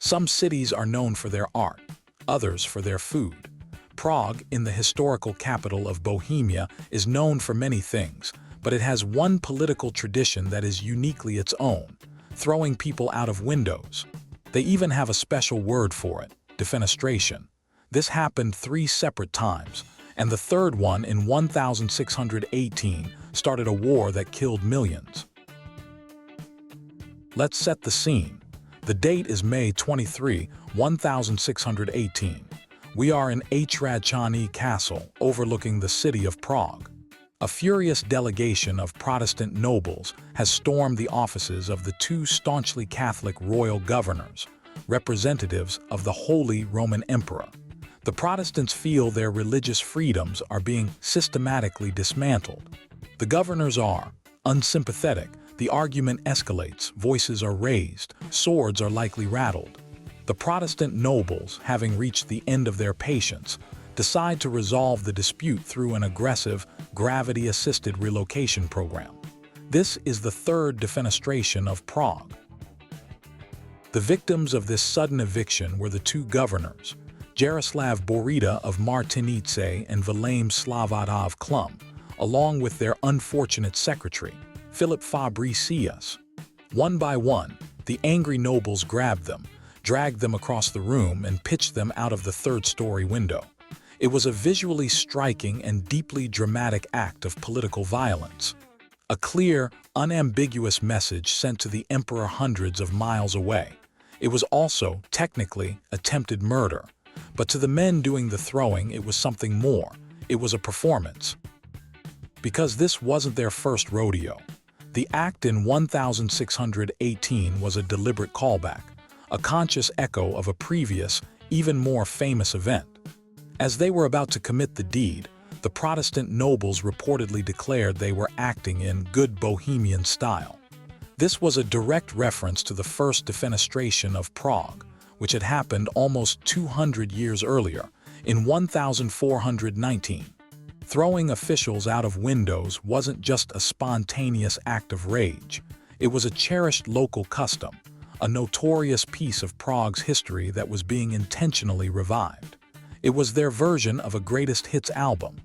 Some cities are known for their art, others for their food. Prague, in the historical capital of Bohemia, is known for many things, but it has one political tradition that is uniquely its own: throwing people out of windows. They even have a special word for it: defenestration. This happened 3 separate times, and the third one in 1618 started a war that killed millions. Let's set the scene. The date is May 23, 1618. We are in Hradčany Castle, overlooking the city of Prague. A furious delegation of Protestant nobles has stormed the offices of the 2 staunchly Catholic royal governors, representatives of the Holy Roman Emperor. The Protestants feel their religious freedoms are being systematically dismantled. The governors are unsympathetic. The argument escalates, voices are raised, swords are likely rattled. The Protestant nobles, having reached the end of their patience, decide to resolve the dispute through an aggressive, gravity-assisted relocation program. This is the Third Defenestration of Prague. The victims of this sudden eviction were the 2 governors, Jaroslav Borita of Martinice and Vilém Slavata of Klum, along with their unfortunate secretary, Philip Fabricius. One by one, the angry nobles grabbed them, dragged them across the room, and pitched them out of the 3rd-story window. It was a visually striking and deeply dramatic act of political violence. A clear, unambiguous message sent to the emperor hundreds of miles away. It was also, technically, attempted murder. But to the men doing the throwing, it was something more. It was a performance. Because this wasn't their first rodeo. The act in 1618 was a deliberate callback, a conscious echo of a previous, even more famous event. As they were about to commit the deed, the Protestant nobles reportedly declared they were acting in good Bohemian style. This was a direct reference to the First Defenestration of Prague, which had happened almost 200 years earlier, in 1419. Throwing officials out of windows wasn't just a spontaneous act of rage. It was a cherished local custom, a notorious piece of Prague's history that was being intentionally revived. It was their version of a greatest hits album.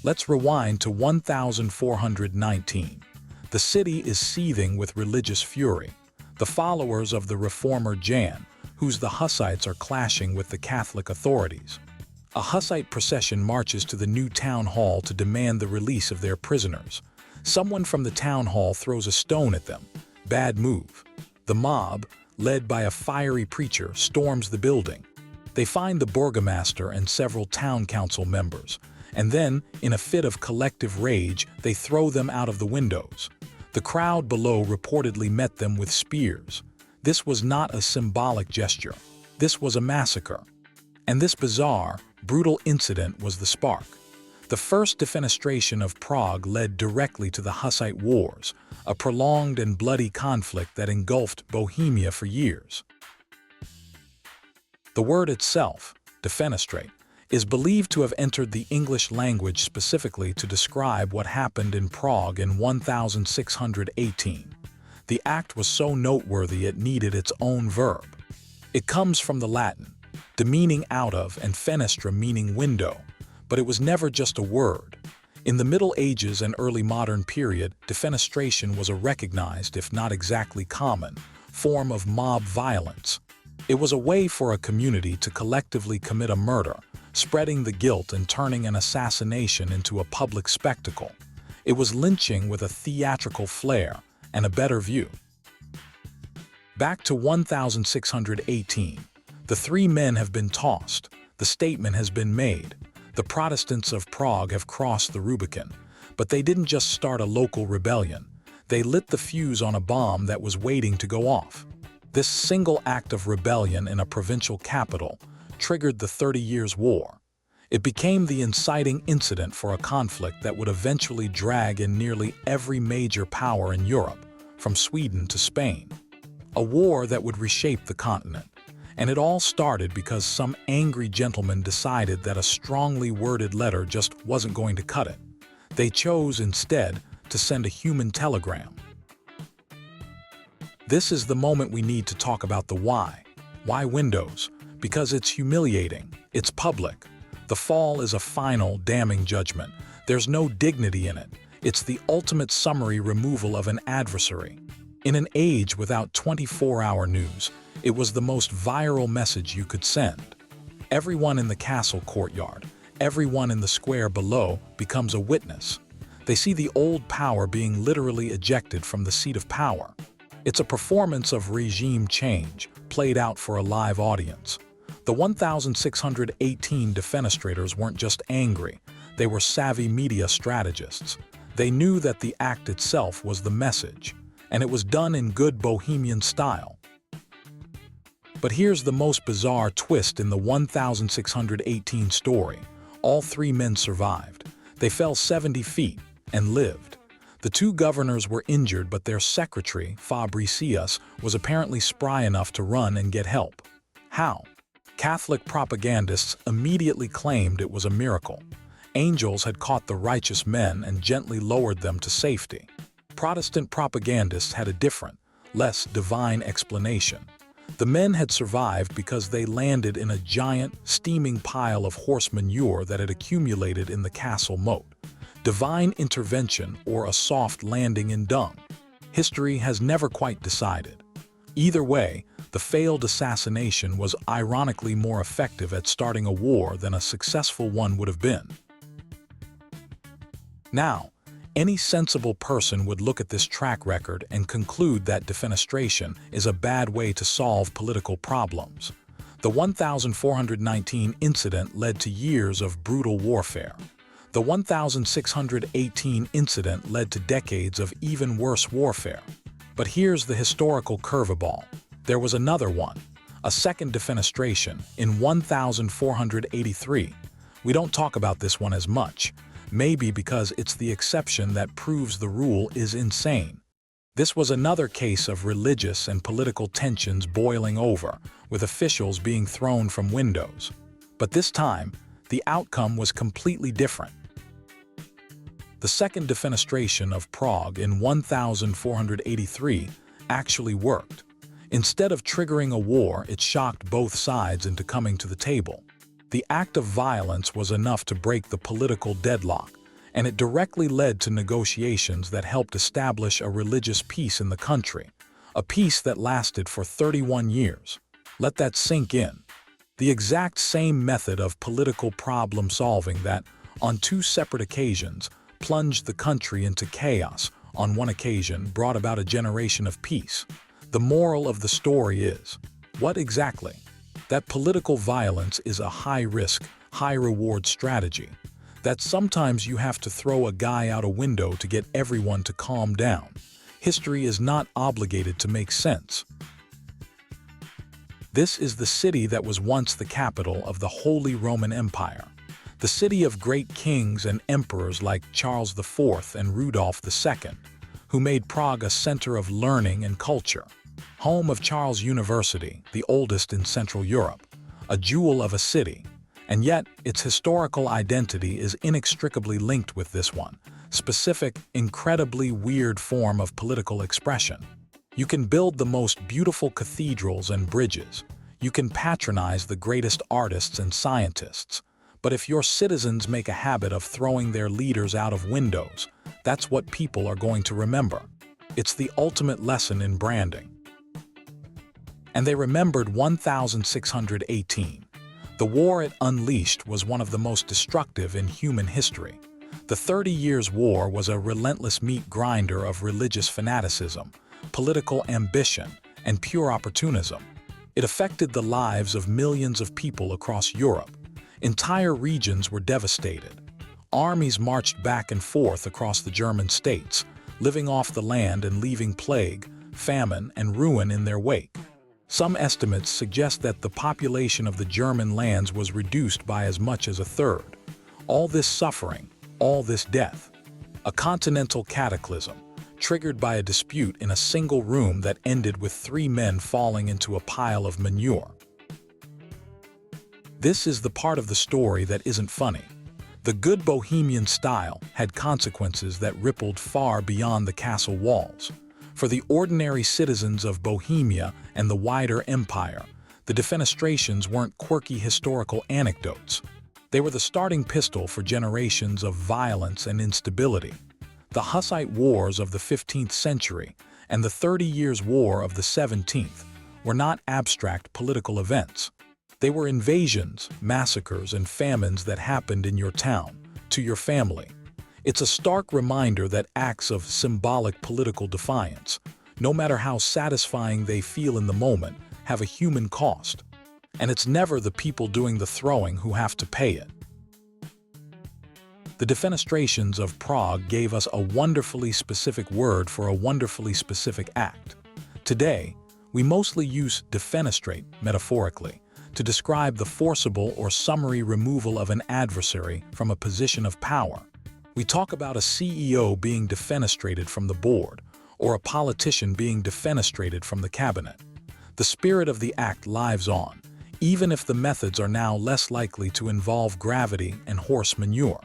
Let's rewind to 1419. The city is seething with religious fury. The followers of the reformer Jan, whose the Hussites are clashing with the Catholic authorities. A Hussite procession marches to the new town hall to demand the release of their prisoners. Someone from the town hall throws a stone at them. Bad move. The mob, led by a fiery preacher, storms the building. They find the burgomaster and several town council members, and then, in a fit of collective rage, they throw them out of the windows. The crowd below reportedly met them with spears. This was not a symbolic gesture. This was a massacre. And this bizarre, brutal incident was the spark. The First Defenestration of Prague led directly to the Hussite Wars, a prolonged and bloody conflict that engulfed Bohemia for years. The word itself, defenestrate, is believed to have entered the English language specifically to describe what happened in Prague in 1618. The act was so noteworthy it needed its own verb. It comes from the Latin, demeaning out of, and fenestra meaning window, but it was never just a word. In the Middle Ages and early modern period, defenestration was a recognized, if not exactly common, form of mob violence. It was a way for a community to collectively commit a murder, spreading the guilt and turning an assassination into a public spectacle. It was lynching with a theatrical flair and a better view. Back to 1618. The 3 men have been tossed. The statement has been made. The Protestants of Prague have crossed the Rubicon. But they didn't just start a local rebellion. They lit the fuse on a bomb that was waiting to go off. This single act of rebellion in a provincial capital triggered the 30 Years' War. It became the inciting incident for a conflict that would eventually drag in nearly every major power in Europe, from Sweden to Spain. A war that would reshape the continent. And it all started because some angry gentleman decided that a strongly worded letter just wasn't going to cut it. They chose instead to send a human telegram. This is the moment we need to talk about the why. Why windows? Because it's humiliating. It's public. The fall is a final, damning judgment. There's no dignity in it. It's the ultimate summary removal of an adversary. In an age without 24-hour news, it was the most viral message you could send. Everyone in the castle courtyard, everyone in the square below becomes a witness. They see the old power being literally ejected from the seat of power. It's a performance of regime change, played out for a live audience. The 1,618 defenestrators weren't just angry, they were savvy media strategists. They knew that the act itself was the message, and it was done in good Bohemian style. But here's the most bizarre twist in the 1,618 story. All three men survived. They fell 70 feet and lived. The two governors were injured, but their secretary, Fabricius, was apparently spry enough to run and get help. How? Catholic propagandists immediately claimed it was a miracle. Angels had caught the righteous men and gently lowered them to safety. Protestant propagandists had a different, less divine explanation. The men had survived because they landed in a giant, steaming pile of horse manure that had accumulated in the castle moat. Divine intervention or a soft landing in dung. History has never quite decided. Either way, the failed assassination was ironically more effective at starting a war than a successful one would have been. Now, any sensible person would look at this track record and conclude that defenestration is a bad way to solve political problems. The 1,419 incident led to years of brutal warfare. The 1,618 incident led to decades of even worse warfare. But here's the historical curveball. There was another one, a second defenestration in 1,483. We don't talk about this one as much, maybe because it's the exception that proves the rule is insane. This was another case of religious and political tensions boiling over, with officials being thrown from windows. But this time, the outcome was completely different. The second defenestration of Prague in 1,483 actually worked. Instead of triggering a war, it shocked both sides into coming to the table. The act of violence was enough to break the political deadlock, and it directly led to negotiations that helped establish a religious peace in the country, a peace that lasted for 31 years. Let that sink in. The exact same method of political problem solving that, on two separate occasions, plunged the country into chaos, on one occasion brought about a generation of peace. The moral of the story is, what exactly? That political violence is a high-risk, high-reward strategy. That sometimes you have to throw a guy out a window to get everyone to calm down. History is not obligated to make sense. This is the city that was once the capital of the Holy Roman Empire. The city of great kings and emperors like Charles IV and Rudolph II, who made Prague a center of learning and culture. Home of Charles University, the oldest in Central Europe, a jewel of a city. And yet, its historical identity is inextricably linked with this one, specific, incredibly weird form of political expression. You can build the most beautiful cathedrals and bridges. You can patronize the greatest artists and scientists. But if your citizens make a habit of throwing their leaders out of windows, that's what people are going to remember. It's the ultimate lesson in branding. And they remembered 1,618. The war it unleashed was one of the most destructive in human history. The 30 Years' War was a relentless meat grinder of religious fanaticism, political ambition, and pure opportunism. It affected the lives of millions of people across Europe. Entire regions were devastated. Armies marched back and forth across the German states, living off the land and leaving plague, famine, and ruin in their wake. Some estimates suggest that the population of the German lands was reduced by as much as a third. All this suffering, all this death. A continental cataclysm, triggered by a dispute in a single room that ended with 3 men falling into a pile of manure. This is the part of the story that isn't funny. The good Bohemian style had consequences that rippled far beyond the castle walls. For the ordinary citizens of Bohemia and the wider empire, the defenestrations weren't quirky historical anecdotes. They were the starting pistol for generations of violence and instability. The Hussite Wars of the 15th century and the 30 Years' War of the 17th were not abstract political events. They were invasions, massacres, and famines that happened in your town, to your family. It's a stark reminder that acts of symbolic political defiance, no matter how satisfying they feel in the moment, have a human cost. And it's never the people doing the throwing who have to pay it. The defenestrations of Prague gave us a wonderfully specific word for a wonderfully specific act. Today, we mostly use defenestrate, metaphorically, to describe the forcible or summary removal of an adversary from a position of power. We talk about a CEO being defenestrated from the board, or a politician being defenestrated from the cabinet. The spirit of the act lives on, even if the methods are now less likely to involve gravity and horse manure.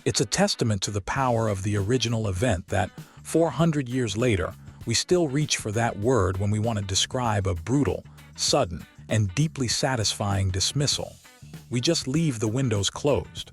It's a testament to the power of the original event that, 400 years later, we still reach for that word when we want to describe a brutal, sudden, and deeply satisfying dismissal. We just leave the windows closed.